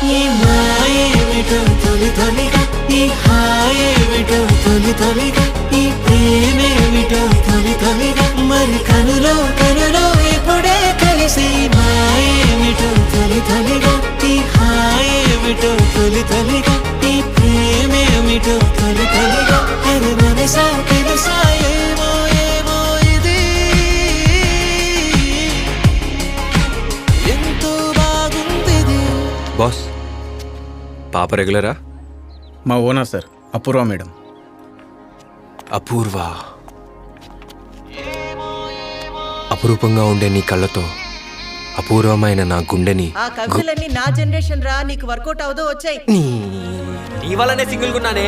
ఈ మాయేమిటో తొలి తొలిగా, ఈ హాయేమిటో తొలి తొలిగా, ఈ ప్రేమేమిటో తొలి తొలిగా, మరి కనులో కనులో ఇప్పుడే కలిసి మాయేమిటో తొలి తొలిగా, ఈ హాయేమిటో తొలి తొలిగా, ఈ ప్రేమేమిటో తొలి తొలిగా, అది మనసా తెలుసా ఏమో ఏమో ఇది ఎంతో బాగుంది. బాస్ పాప రెగ్యులరా? మా ఓనర్ సార్, అపూర్వ మేడం. అపూర్వ, అపురూపంగా ఉండే నీ కళ్ళతో అపూర్వమైన నా గుండెని ఆ కవితలన్నీ నా జనరేషన్ రా, నీకు వర్కౌట్ అవదో వచ్చాయి. నీ వల్లనే సింగిల్ గున్నానే.